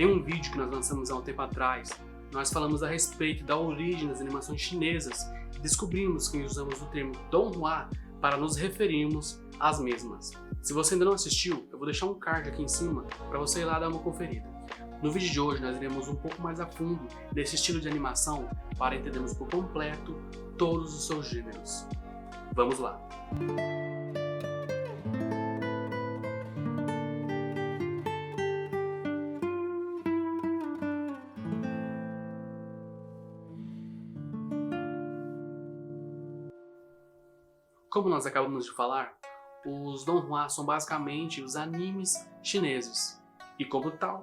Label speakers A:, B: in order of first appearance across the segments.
A: Em um vídeo que nós lançamos há um tempo atrás, nós falamos a respeito da origem das animações chinesas e descobrimos que usamos o termo Donghua para nos referirmos às mesmas. Se você ainda não assistiu, eu vou deixar um card aqui em cima para você ir lá dar uma conferida. No vídeo de hoje nós iremos um pouco mais a fundo desse estilo de animação para entendermos por completo todos os seus gêneros. Vamos lá! Como nós acabamos de falar, os Donghua são basicamente os animes chineses e, como tal,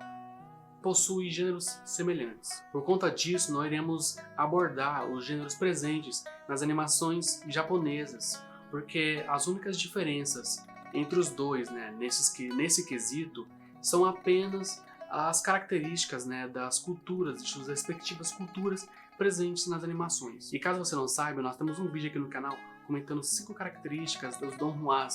A: possuem gêneros semelhantes. Por conta disso, nós iremos abordar os gêneros presentes nas animações japonesas, porque as únicas diferenças entre os dois, nesse quesito, são apenas as características das culturas, de suas respectivas culturas presentes nas animações. E caso você não saiba, nós temos um vídeo aqui no canal comentando 5 características dos Donghua,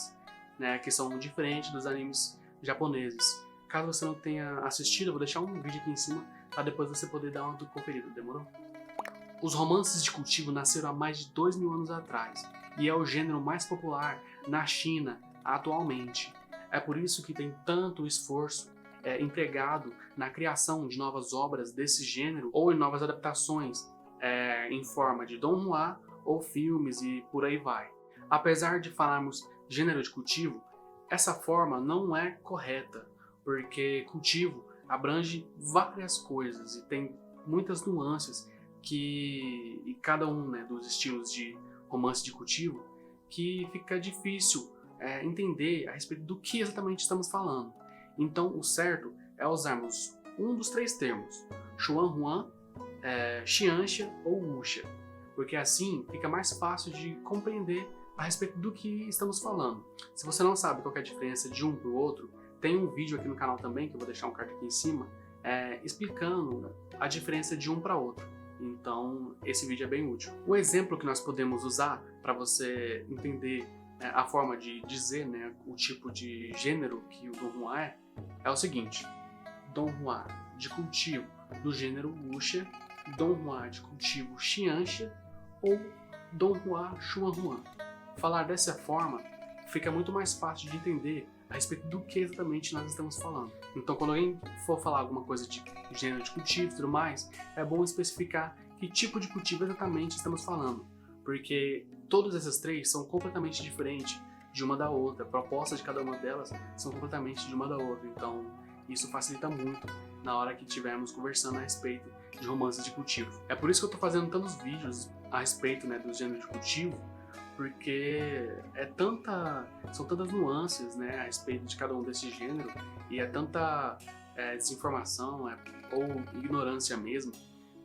A: que são diferentes dos animes japoneses. Caso você não tenha assistido, eu vou deixar um vídeo aqui em cima para depois você poder dar uma conferida, demorou? Os romances de cultivo nasceram há mais de 2000 anos atrás e é o gênero mais popular na China atualmente. É por isso que tem tanto esforço empregado na criação de novas obras desse gênero ou em novas adaptações em forma de Donghua ou filmes e por aí vai. Apesar de falarmos gênero de cultivo, essa forma não é correta, porque cultivo abrange várias coisas e tem muitas nuances e cada um dos estilos de romance de cultivo que fica difícil entender a respeito do que exatamente estamos falando. Então o certo é usarmos um dos 3 termos, Xuanhuan, Xianxia ou Wuxia, porque assim fica mais fácil de compreender a respeito do que estamos falando. Se você não sabe qual é a diferença de um para o outro, tem um vídeo aqui no canal também, que eu vou deixar um card aqui em cima, explicando a diferença de um para outro. Então esse vídeo é bem útil. O exemplo que nós podemos usar para você entender a forma de dizer o tipo de gênero que o Donghua é o seguinte: Donghua de cultivo do gênero Wuxia, Donghua de cultivo Xianxia ou Donghua Xuanhuan. Falar dessa forma fica muito mais fácil de entender a respeito do que exatamente nós estamos falando. Então, quando alguém for falar alguma coisa de gênero de cultivo e tudo mais, é bom especificar que tipo de cultivo exatamente estamos falando, porque todas essas 3 são completamente diferentes de uma da outra, a proposta de cada uma delas são completamente de uma da outra, então isso facilita muito na hora que estivermos conversando a respeito de romances de cultivo. É por isso que eu estou fazendo tantos vídeos a respeito do gênero de cultivo, porque são tantas nuances a respeito de cada um desse gênero e é tanta desinformação ou ignorância mesmo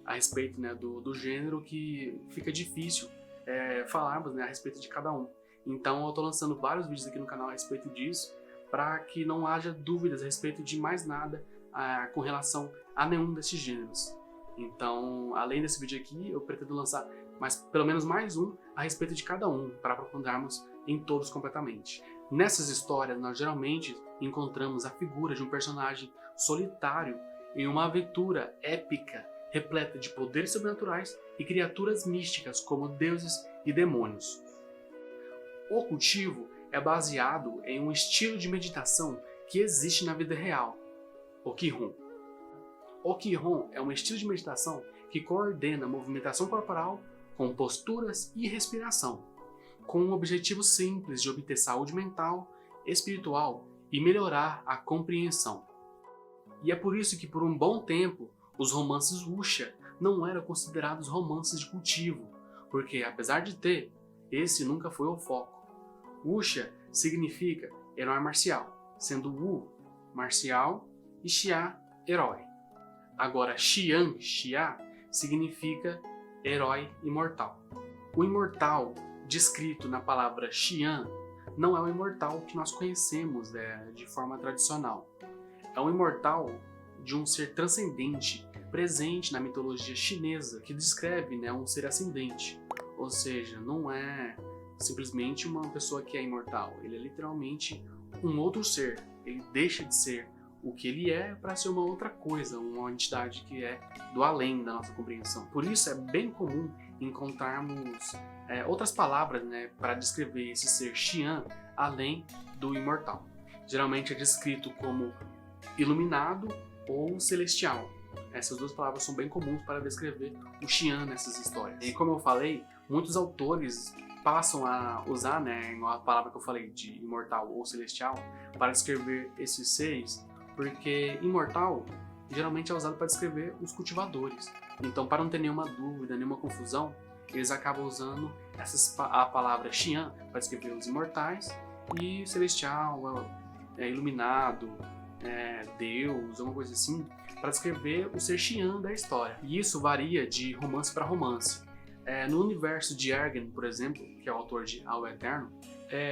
A: a respeito do gênero que fica difícil falarmos a respeito de cada um. Então eu estou lançando vários vídeos aqui no canal a respeito disso para que não haja dúvidas a respeito de mais nada com relação a nenhum desses gêneros. Então, além desse vídeo aqui, eu pretendo lançar pelo menos mais um a respeito de cada um, para aprofundarmos em todos completamente. Nessas histórias, nós geralmente encontramos a figura de um personagem solitário em uma aventura épica, repleta de poderes sobrenaturais e criaturas místicas como deuses e demônios. O cultivo é baseado em um estilo de meditação que existe na vida real, o Qigong. O Qigong é um estilo de meditação que coordena a movimentação corporal com posturas e respiração, com um objetivo simples de obter saúde mental, espiritual e melhorar a compreensão. E é por isso que por um bom tempo os romances Wuxia não eram considerados romances de cultivo, porque apesar de ter, esse nunca foi o foco. Wuxia significa herói marcial, sendo Wu marcial e Xia herói. Agora Xian, Xia, significa herói imortal. O imortal descrito na palavra Xian não é o imortal que nós conhecemos de forma tradicional. É um imortal de um ser transcendente presente na mitologia chinesa que descreve um ser ascendente. Ou seja, não é simplesmente uma pessoa que é imortal, ele é literalmente um outro ser. Ele deixa de ser o que ele é para ser uma outra coisa, uma entidade que é do além da nossa compreensão. Por isso é bem comum encontrarmos outras palavras, né, para descrever esse ser Xi'an além do imortal. Geralmente é descrito como iluminado ou celestial. Essas duas palavras são bem comuns para descrever o Xi'an nessas histórias. E como eu falei, muitos autores passam a usar, né, a palavra que eu falei de imortal ou celestial para descrever esses seres, porque imortal geralmente é usado para descrever os cultivadores. Então, para não ter nenhuma dúvida, nenhuma confusão, eles acabam usando a palavra Xi'an para descrever os imortais e celestial, iluminado, Deus, alguma coisa assim, para descrever o ser Xi'an da história. E isso varia de romance para romance. No universo de Ergen, por exemplo, que é o autor de Ao Eterno,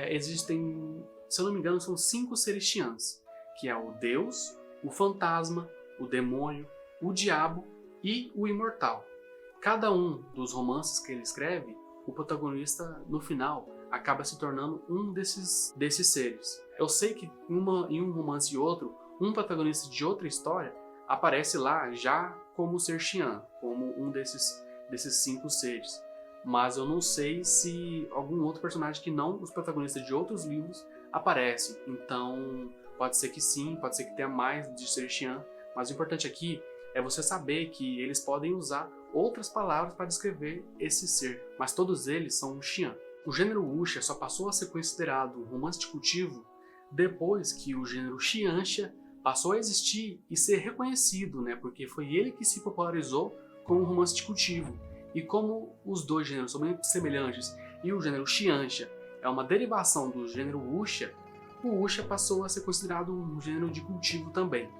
A: existem, se eu não me engano, são 5 seres Xi'ans, que é o Deus, o fantasma, o demônio, o diabo e o imortal. Cada um dos romances que ele escreve, o protagonista, no final, acaba se tornando um desses seres. Eu sei que em um romance e outro, um protagonista de outra história aparece lá já como ser Xi'an, como um desses 5 seres. Mas eu não sei se algum outro personagem que não os protagonistas de outros livros aparece. Então, pode ser que sim, pode ser que tenha mais de ser Xi'an, mas o importante aqui é você saber que eles podem usar outras palavras para descrever esse ser, mas todos eles são Xi'an. O gênero wuxia só passou a ser considerado um romance de cultivo depois que o gênero Xianxia passou a existir e ser reconhecido, né? Porque foi ele que se popularizou como um romance de cultivo. E como os dois gêneros são bem semelhantes e o gênero Xianxia é uma derivação do gênero wuxia, o wuxia passou a ser considerado um gênero de cultivo também.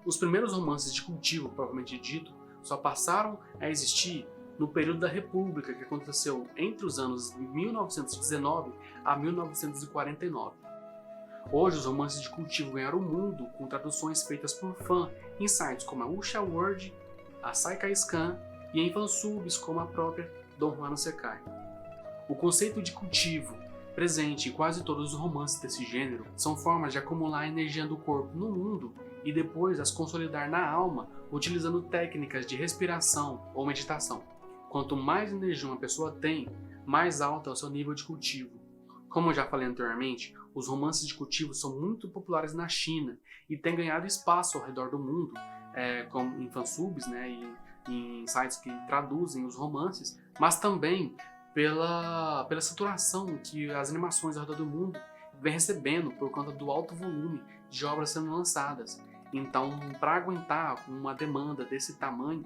A: Os primeiros romances de cultivo, propriamente dito, só passaram a existir no período da República, que aconteceu entre os anos 1919 a 1949. Hoje, os romances de cultivo ganharam o mundo com traduções feitas por fã em sites como a Wuxia World, a Saikai Scan e em fansubs como a própria Don Juan no Sekai. O conceito de cultivo, presente em quase todos os romances desse gênero, são formas de acumular a energia do corpo no mundo e depois as consolidar na alma utilizando técnicas de respiração ou meditação. Quanto mais energia uma pessoa tem, mais alto é o seu nível de cultivo. Como eu já falei anteriormente, os romances de cultivo são muito populares na China e têm ganhado espaço ao redor do mundo, como em fansubs, né, e em sites que traduzem os romances, mas também pela saturação que as animações ao redor do mundo vêm recebendo por conta do alto volume de obras sendo lançadas. Então, para aguentar uma demanda desse tamanho,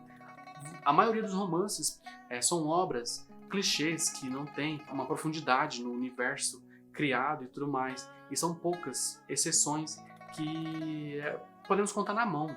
A: a maioria dos romances são obras clichês que não têm uma profundidade no universo criado e tudo mais. E são poucas exceções que podemos contar na mão,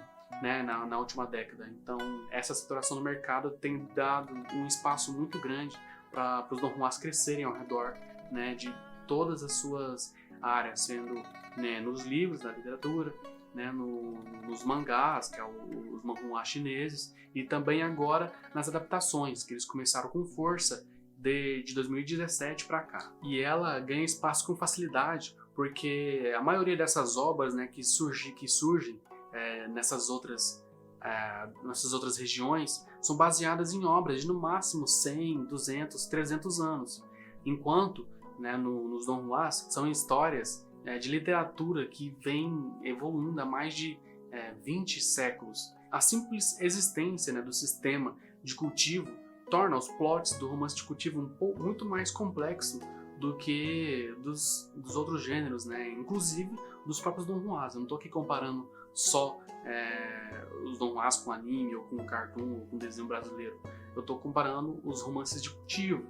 A: né, na última década. Então, essa saturação no mercado tem dado um espaço muito grande para os Don Juans crescerem ao redor, né, de todas as suas áreas, sendo, né, nos livros da literatura, né, nos mangás, que é os manhwas chineses, e também agora nas adaptações, que eles começaram com força de 2017 para cá. E ela ganha espaço com facilidade, porque a maioria dessas obras, né, que surgem nessas outras regiões são baseadas em obras de no máximo 100, 200, 300 anos, enquanto, né, nos Don Juans são histórias de literatura que vem evoluindo há mais de 20 séculos. A simples existência, né, do sistema de cultivo torna os plots do romance de cultivo muito mais complexo do que dos outros gêneros, né, inclusive dos próprios Don Juans. Eu não estou aqui comparando só os Don Juans com anime, ou com cartoon, ou com desenho brasileiro. Eu estou comparando os romances de cultivo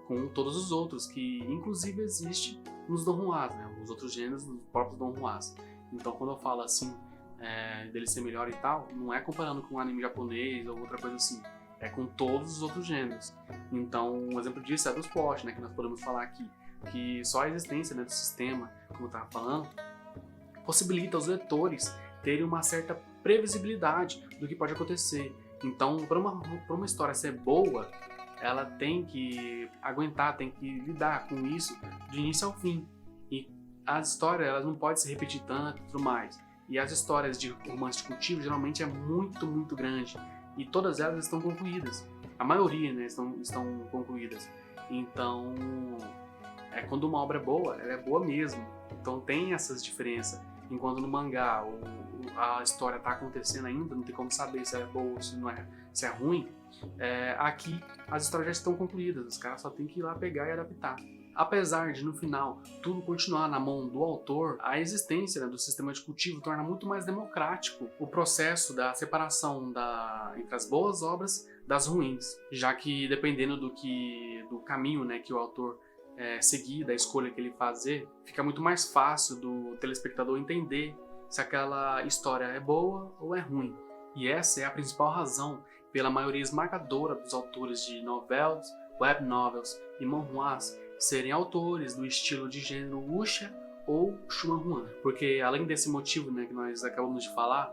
A: com todos os outros, que inclusive existe nos Don Juans, né? Os outros gêneros dos próprios Don Juans. Então, quando eu falo assim, dele ser melhor e tal, não é comparando com um anime japonês ou outra coisa assim, é com todos os outros gêneros. Então, um exemplo disso é dos plots, né, que nós podemos falar aqui, que só a existência, né, do sistema, como eu estava falando, possibilita os leitores terem uma certa previsibilidade do que pode acontecer. Então, para uma história ser boa, ela tem que aguentar, tem que lidar com isso de início ao fim. E as histórias, elas não podem se repetir tanto e tudo mais. E as histórias de romance de cultivo geralmente é muito, muito grande. E todas elas estão concluídas. A maioria, né, estão concluídas. Então, quando uma obra é boa, ela é boa mesmo. Então tem essas diferenças. Enquanto no mangá a história está acontecendo ainda, não tem como saber se é boa ou se é ruim, aqui as histórias já estão concluídas. Os caras só tem que ir lá pegar e adaptar. Apesar de, no final, tudo continuar na mão do autor, a existência, né, do sistema de cultivo torna muito mais democrático o processo da separação entre as boas obras das ruins, já que dependendo do caminho, né, que o autor seguir, da escolha que ele fazer, fica muito mais fácil do telespectador entender se aquela história é boa ou é ruim. E essa é a principal razão pela maioria esmagadora dos autores de novelas, web novels e manhwas serem autores do estilo de gênero wuxia ou xuanhuan, porque além desse motivo, né, que nós acabamos de falar,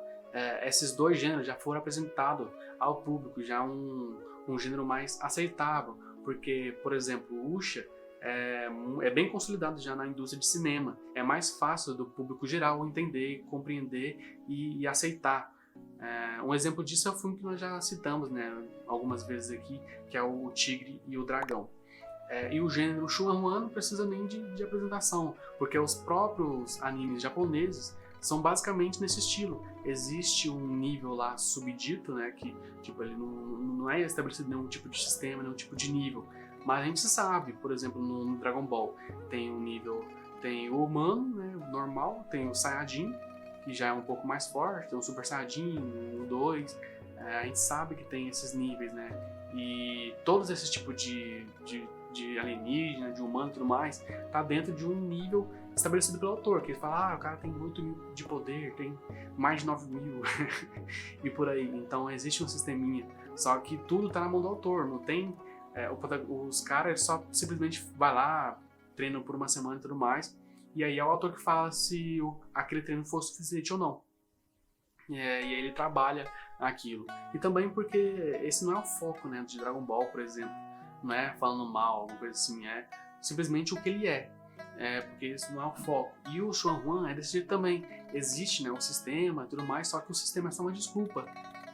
A: esses dois gêneros já foram apresentados ao público, já um gênero mais aceitável, porque, por exemplo, o wuxia é bem consolidado já na indústria de cinema, é mais fácil do público geral entender, compreender e aceitar. Um exemplo disso é o filme que nós já citamos, né, algumas vezes aqui, que é o Tigre e o Dragão. E o gênero xuanhuan não precisa nem de apresentação, porque os próprios animes japoneses são basicamente nesse estilo. Existe um nível lá subdito, né, que tipo, ele não é estabelecido nenhum tipo de sistema, nenhum tipo de nível. Mas a gente sabe, por exemplo, no Dragon Ball tem um nível, tem o humano, né, o normal, tem o Saiyajin, que já é um pouco mais forte, tem o Super Saiyajin, o 2, a gente sabe que tem esses níveis, né, e todos esses tipos de alienígena, de humano e tudo mais, tá dentro de um nível estabelecido pelo autor, que ele fala, o cara tem 8.000 de poder, tem mais de 9.000 e por aí. Então existe um sisteminha, só que tudo tá na mão do autor, não tem os caras só simplesmente vai lá, treinam por uma semana e tudo mais, e aí é o autor que fala se aquele treino for suficiente ou não. E aí ele trabalha aquilo. E também porque esse não é o foco, né, de Dragon Ball, por exemplo. Não é falando mal, alguma coisa assim, é simplesmente o que ele é. Porque isso não é o foco. E o xuanhuan é desse jeito também. Existe, né, um sistema e tudo mais, só que o sistema é só uma desculpa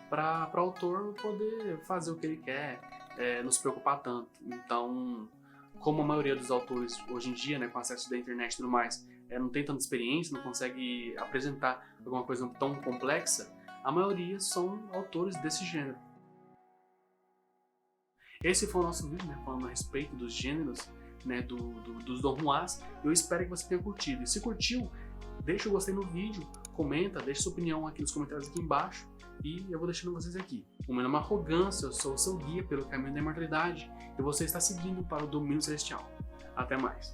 A: para o autor poder fazer o que ele quer, não se preocupar tanto. Então, como a maioria dos autores hoje em dia, né, com acesso da internet e tudo mais, não tem tanta experiência, não consegue apresentar alguma coisa tão complexa, a maioria são autores desse gênero. Esse foi o nosso vídeo, né, falando a respeito dos gêneros, né, dos donhuas. Eu espero que você tenha curtido. E se curtiu, deixa o gostei no vídeo, comenta, deixa sua opinião aqui nos comentários aqui embaixo e eu vou deixando vocês aqui. O meu nome é Arrogância, eu sou o seu guia pelo caminho da imortalidade e você está seguindo para o domínio celestial. Até mais!